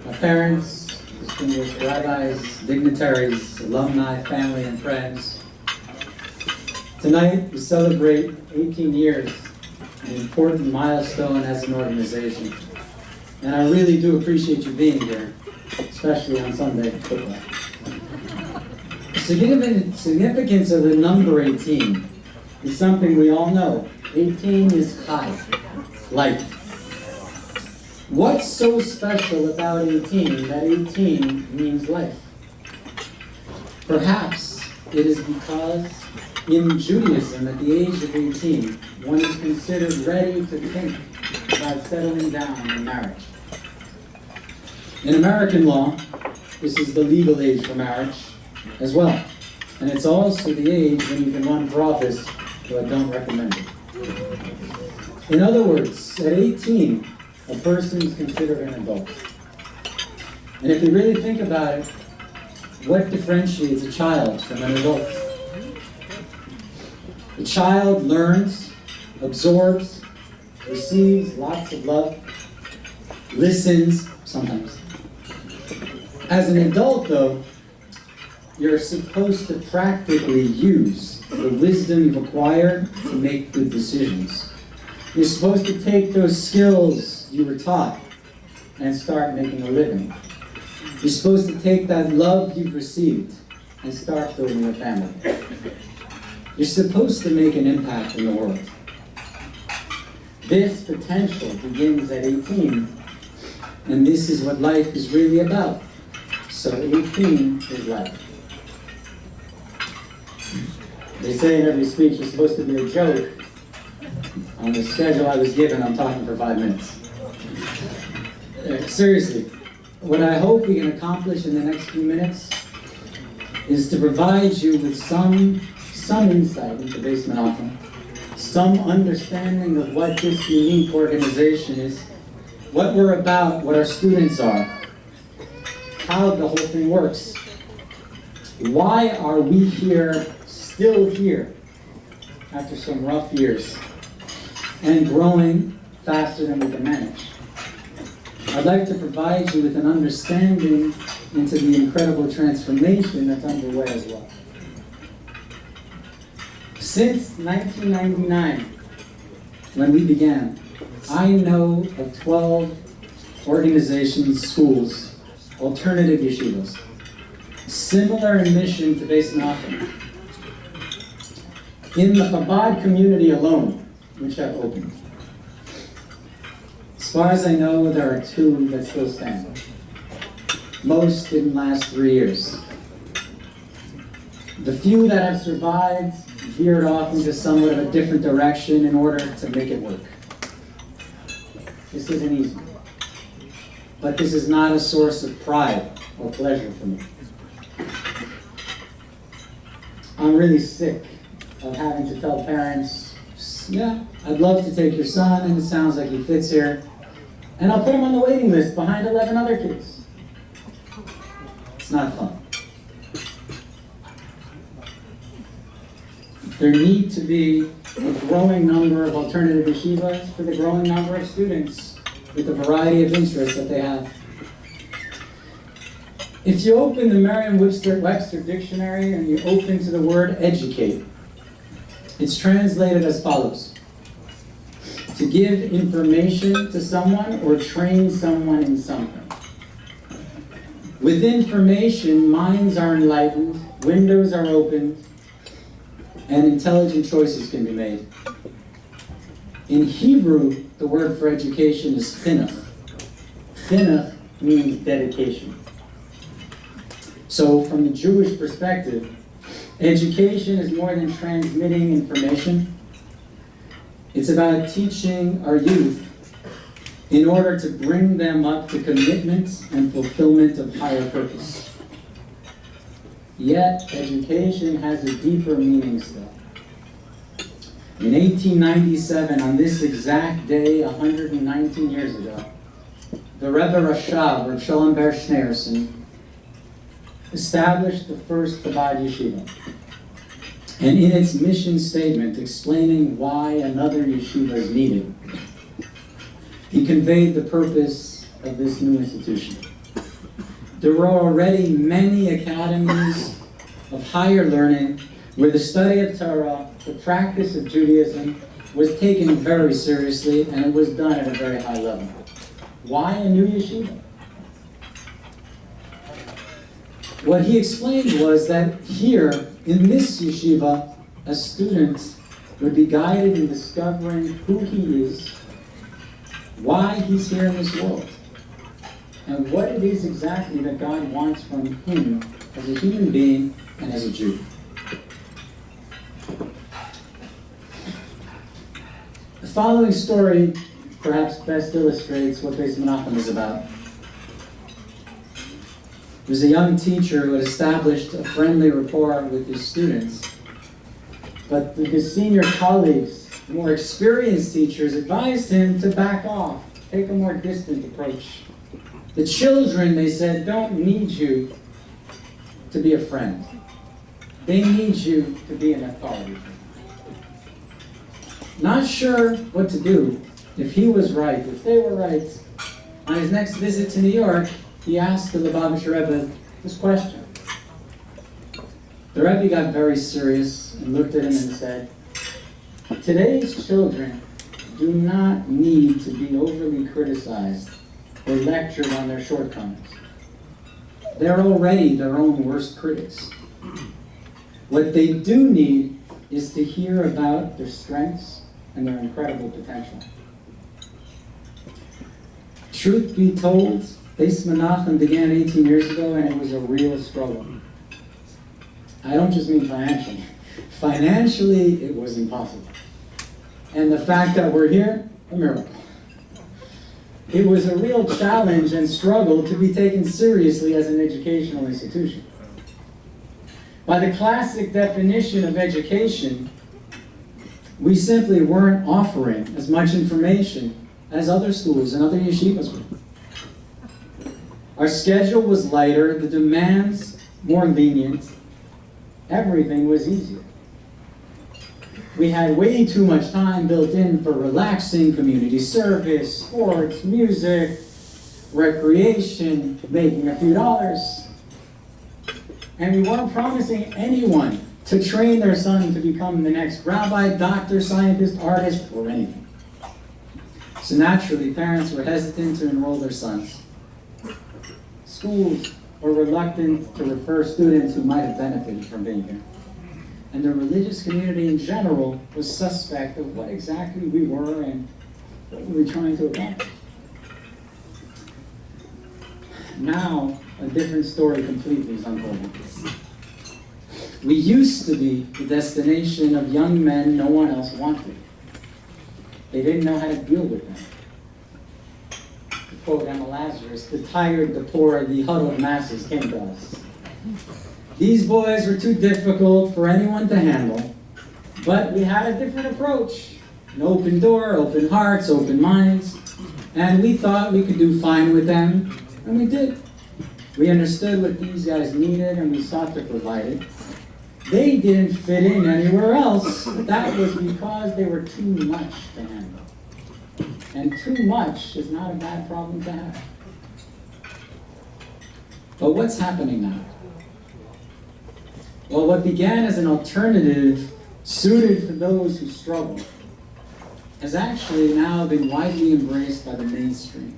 My parents, distinguished rabbis, dignitaries, alumni, family, and friends. Tonight we celebrate 18 years, an important milestone as an organization. And I really do appreciate you being here, especially on Sunday football. The significance of the number 18 is something we all know. 18 is high, life. What's so special about 18 that 18 means life? Perhaps it is because in Judaism, at the age of 18, one is considered ready to think about settling down in marriage. In American law, this is the legal age for marriage as well. And it's also the age when you can run for office, though I don't recommend it. In other words, at 18, a person is considered an adult. And if you really think about it, what differentiates a child from an adult? The child learns, absorbs, receives lots of love, listens sometimes. As an adult, though, you're supposed to practically use the wisdom you've acquired to make good decisions. You're supposed to take those skills you were taught and start making a living. You're supposed to take that love you've received and start building a family. You're supposed to make an impact in the world. This potential begins at 18, and this is what life is really about. So 18 is life. They say in every speech it's supposed to be a joke. On the schedule I was given, I'm talking for 5 minutes. Seriously, what I hope we can accomplish in the next few minutes is to provide you with some insight into Beis Menachem, some understanding of what this unique organization is, what we're about, what our students are, how the whole thing works. Why are we here, still here, after some rough years, and growing faster than we can manage? I'd like to provide you with an understanding into the incredible transformation that's underway as well. Since 1999, when we began, I know of 12 organizations, schools, alternative yeshivas, similar in mission to Beis Menachem. In the Chabad community alone, which have opened. As far as I know, there are 2 that still stand. Most didn't last 3 years. The few that have survived veered off into somewhat of a different direction in order to make it work. This isn't easy. But this is not a source of pride or pleasure for me. I'm really sick of having to tell parents, yeah, I'd love to take your son, and it sounds like he fits here, and I'll put him on the waiting list behind 11 other kids. It's not fun. There need to be a growing number of alternative yeshivas for the growing number of students with the variety of interests that they have. If you open the Merriam-Webster dictionary and you open to the word educate, it's translated as follows: to give information to someone or train someone in something. With information, minds are enlightened, windows are opened, and intelligent choices can be made. In Hebrew, the word for education is chinuch. Chinuch means dedication. So from the Jewish perspective, education is more than transmitting information. It's about teaching our youth in order to bring them up to commitment and fulfillment of higher purpose. Yet, education has a deeper meaning still. In 1897, on this exact day, 119 years ago, the Rebbe Rashab, Reb Shalom Ber Schneerson, established the first Chabad yeshiva. And in its mission statement explaining why another yeshiva is needed, he conveyed the purpose of this new institution. There were already many academies of higher learning where the study of Torah, the practice of Judaism, was taken very seriously, and it was done at a very high level. Why a new yeshiva? What he explained was that here, in this yeshiva, a student would be guided in discovering who he is, why he's here in this world, and what it is exactly that God wants from him as a human being and as a Jew. The following story perhaps best illustrates what Beis Menachem is about. There was a young teacher who had established a friendly rapport with his students, but his senior colleagues, more experienced teachers, advised him to back off, take a more distant approach. The children, they said, don't need you to be a friend. They need you to be an authority. Not sure what to do, if he was right, if they were right. On his next visit to New York, he asked the Lubavitcher Rebbe this question. The Rebbe got very serious and looked at him and said, today's children do not need to be overly criticized or lectured on their shortcomings. They're already their own worst critics. What they do need is to hear about their strengths and their incredible potential. Truth be told, Beis Menachem began 18 years ago, and it was a real struggle. I don't just mean financially. Financially, it was impossible. And the fact that we're here, a miracle. It was a real challenge and struggle to be taken seriously as an educational institution. By the classic definition of education, we simply weren't offering as much information as other schools and other yeshivas were. Our schedule was lighter, the demands more lenient, everything was easier. We had way too much time built in for relaxing, community service, sports, music, recreation, making a few dollars. And we weren't promising anyone to train their son to become the next rabbi, doctor, scientist, artist, or anything. So naturally, parents were hesitant to enroll their sons. Schools were reluctant to refer students who might have benefited from being here. And the religious community in general was suspect of what exactly we were and what we were trying to accomplish. Now, a different story completely is unfolding. We used to be the destination of young men no one else wanted. They didn't know how to deal with them. To quote Emma Lazarus, the tired, the poor, the huddled masses came to us. These boys were too difficult for anyone to handle, but we had a different approach. An open door, open hearts, open minds, and we thought we could do fine with them, and we did. We understood what these guys needed, and we sought to provide it. They didn't fit in anywhere else, but that was because they were too much to handle. And too much is not a bad problem to have. But what's happening now? Well, what began as an alternative suited for those who struggle has actually now been widely embraced by the mainstream.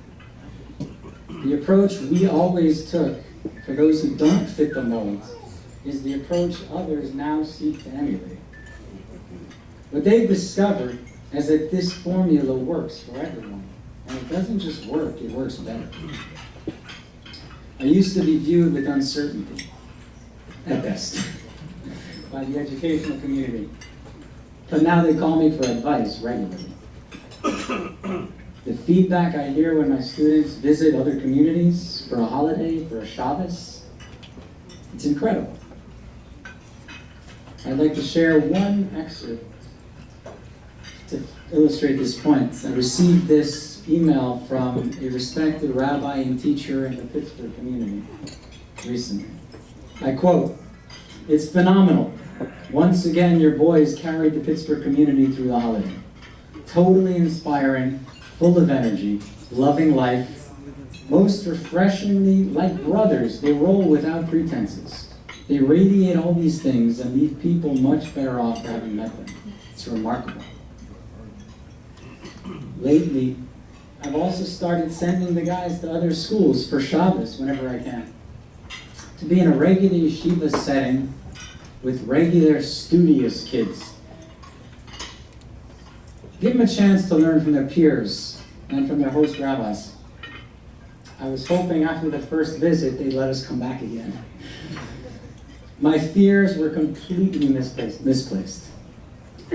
The approach we always took for those who don't fit the mold is the approach others now seek to emulate. What they've discovered is that this formula works for everyone. And it doesn't just work, it works better. I used to be viewed with uncertainty, at best, by the educational community. But now they call me for advice regularly. The feedback I hear when my students visit other communities for a holiday, for a Shabbos, it's incredible. I'd like to share one excerpt to illustrate this point. I received this email from a respected rabbi and teacher in the Pittsburgh community recently. I quote, "It's phenomenal. Once again, your boys carried the Pittsburgh community through the holiday. Totally inspiring, full of energy, loving life. Most refreshingly, like brothers, they roll without pretenses. They radiate all these things and leave people much better off for having met them. It's remarkable. Lately, I've also started sending the guys to other schools for Shabbos whenever I can. To be in a regular yeshiva setting with regular studious kids. Give them a chance to learn from their peers and from their host rabbis. I was hoping after the first visit they'd let us come back again. My fears were completely misplaced.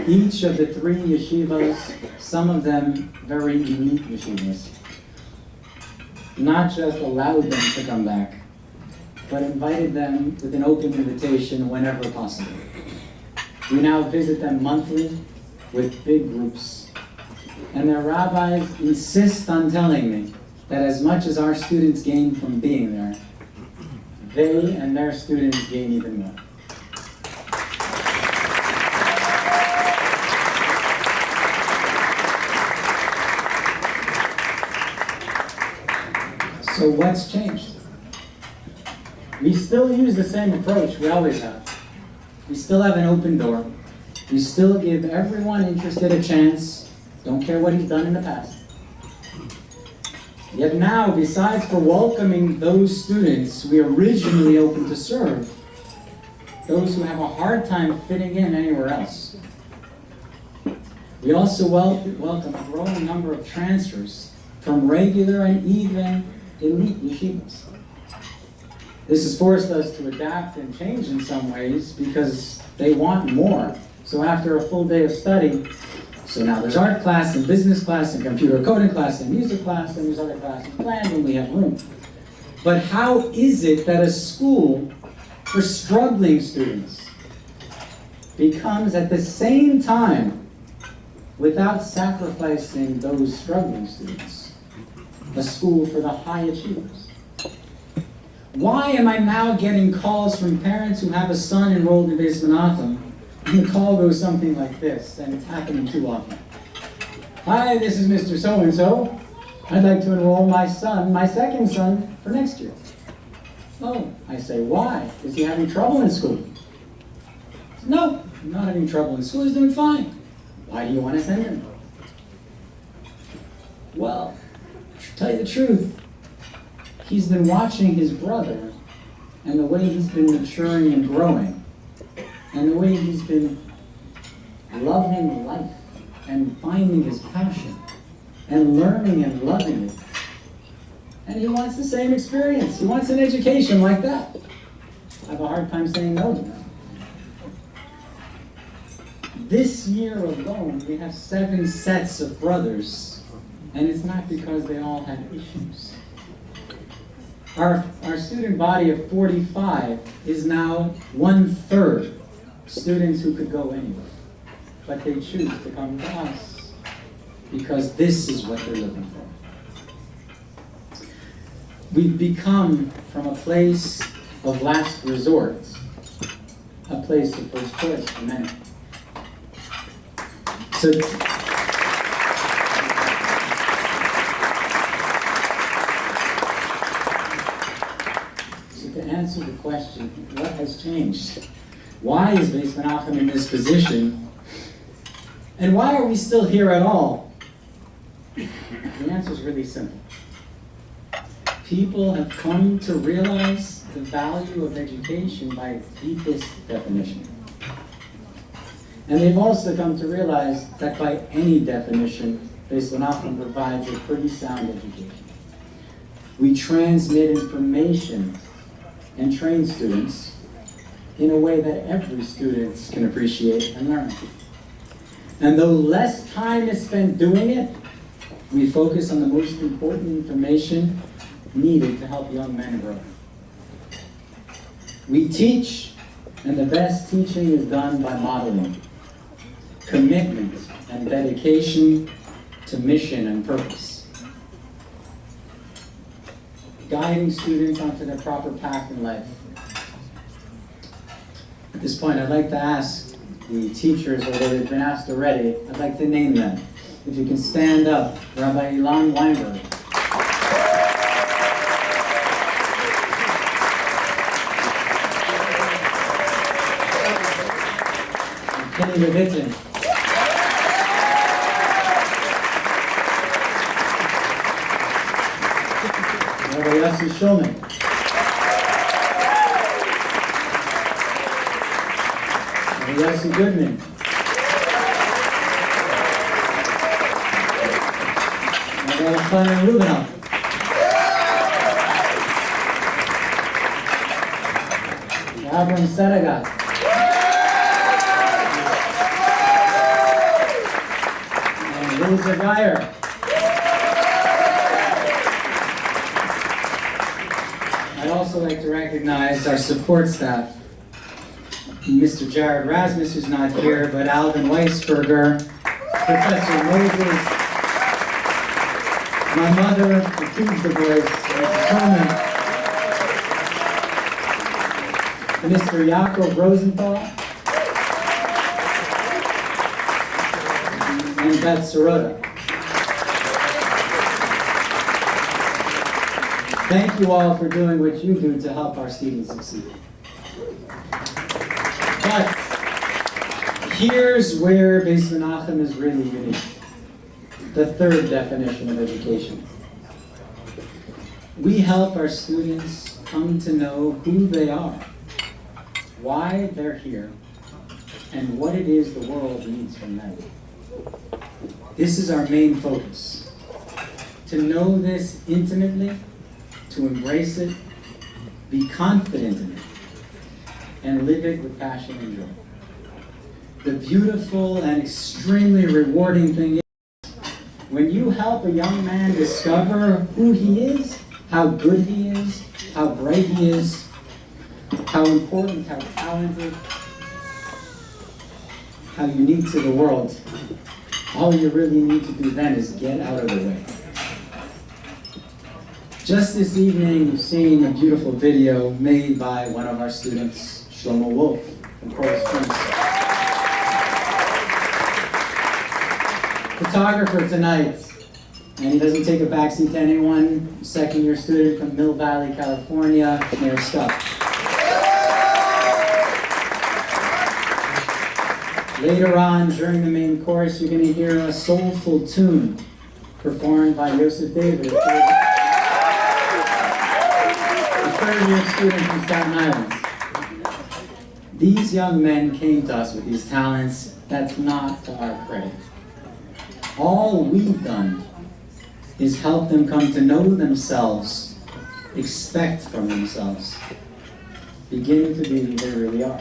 Each of the 3 yeshivas, some of them very unique yeshivas, not just allowed them to come back, but invited them with an open invitation whenever possible. We now visit them monthly with big groups, and their rabbis insist on telling me that as much as our students gain from being there, they and their students gain even more. So what's changed? We still use the same approach we always have. We still have an open door. We still give everyone interested a chance. Don't care what he's done in the past. Yet now, besides for welcoming those students we originally opened to serve, those who have a hard time fitting in anywhere else, we also welcome a growing number of transfers from regular and even elite yeshivas. This has forced us to adapt and change in some ways because they want more. So after a full day of study, so now there's art class and business class and computer coding class and music class and there's other classes planned when we have room. But how is it that a school for struggling students becomes at the same time, without sacrificing those struggling students, a school for the high achievers? Why am I now getting calls from parents who have a son enrolled in Beis Menachem, and the call goes something like this, and it's happening too often. Hi, this is Mr. So-and-so. I'd like to enroll my son, my second son, for next year. Oh, I say, why? Is he having trouble in school? No, I'm not having trouble in school. He's doing fine. Why do you want to send him? Well, to tell you the truth, he's been watching his brother and the way he's been maturing and growing and the way he's been loving life and finding his passion and learning and loving it. And he wants the same experience. He wants an education like that. I have a hard time saying no to that. This year alone, we have 7 sets of brothers, and it's not because they all had issues. Our student body of 45 is now 1/3 students who could go anywhere, but they choose to come to us because this is what they're looking for. We've become, from a place of last resort, a place of first choice for many. So to answer the question, what has changed? Why is Beis Menachem in this position? And why are we still here at all? The answer is really simple. People have come to realize the value of education by its deepest definition. And they've also come to realize that by any definition, Beis Menachem provides a pretty sound education. We transmit information and train students in a way that every student can appreciate and learn. And though less time is spent doing it, we focus on the most important information needed to help young men grow. We teach, and the best teaching is done by modeling. Commitment and dedication to mission and purpose. Guiding students onto the proper path in life. At this point, I'd like to ask the teachers, although they've been asked already, I'd like to name them. If you can stand up, Rabbi Ilan Weinberg. Rani Levitin. Rabbi Yossi Shulman. Rabbi Yossi Goodman. Rabbi Chaim Rubinoff. Avram Saragat. And Rosa Geyer. I'd also like to recognize our support staff. Mr. Jared Rasmus, who's not here, but Alvin Weisberger, Professor Moses, my mother, who feeds the boys, Mrs. Perlman, Mr. Yaakov Rosenthal, and Beth Sirota. Thank you all for doing what you do to help our students succeed. But here's where Beis Menachem is really unique. The third definition of education. We help our students come to know who they are, why they're here, and what it is the world needs from them. This is our main focus. To know this intimately, to embrace it, be confident in it, and live it with passion and joy. The beautiful and extremely rewarding thing is, when you help a young man discover who he is, how good he is, how bright he is, how important, how talented, how unique to the world, all you really need to do then is get out of the way. Just this evening, you've seen a beautiful video made by one of our students, Shlomo Wolf, from Coral Springs. Photographer tonight, and he doesn't take a backseat to anyone, second-year student from Mill Valley, California, Mayor Stuff. Later on, during the main course, you're going to hear a soulful tune performed by Yosef David, a third-year student from Staten Island. These young men came to us with these talents. That's not to our credit. All we've done is help them come to know themselves, expect from themselves, begin to be who they really are.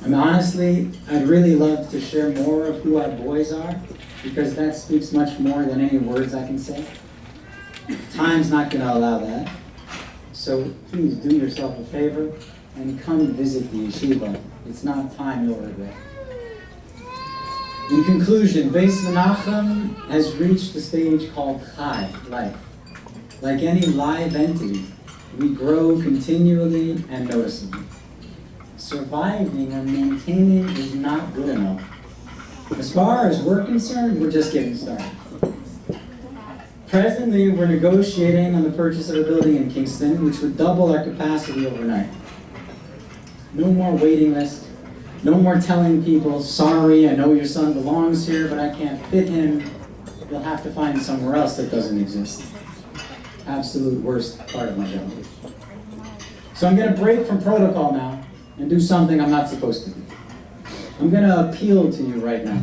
I mean, honestly, I'd really love to share more of who our boys are, because that speaks much more than any words I can say. Time's not going to allow that. So please do yourself a favor and come visit the yeshiva. It's not time you'll regret. In conclusion, Beis Menachem has reached a stage called Chai, life. Like any live entity, we grow continually and noticeably. Surviving and maintaining is not good enough. As far as we're concerned, we're just getting started. Presently, we're negotiating on the purchase of a building in Kingston, which would double our capacity overnight. No more waiting list. No more telling people, sorry, I know your son belongs here, but I can't fit him. You'll have to find somewhere else that doesn't exist. Absolute worst part of my job. So I'm going to break from protocol now and do something I'm not supposed to do. I'm going to appeal to you right now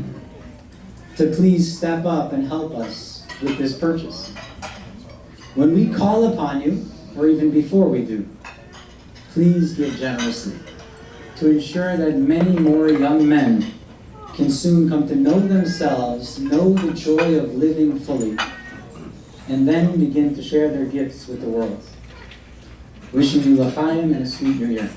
to please step up and help us with this purchase. When we call upon you, or even before we do, please give generously to ensure that many more young men can soon come to know themselves, know the joy of living fully, and then begin to share their gifts with the world. Wishing you l'chaim and a sweet new year.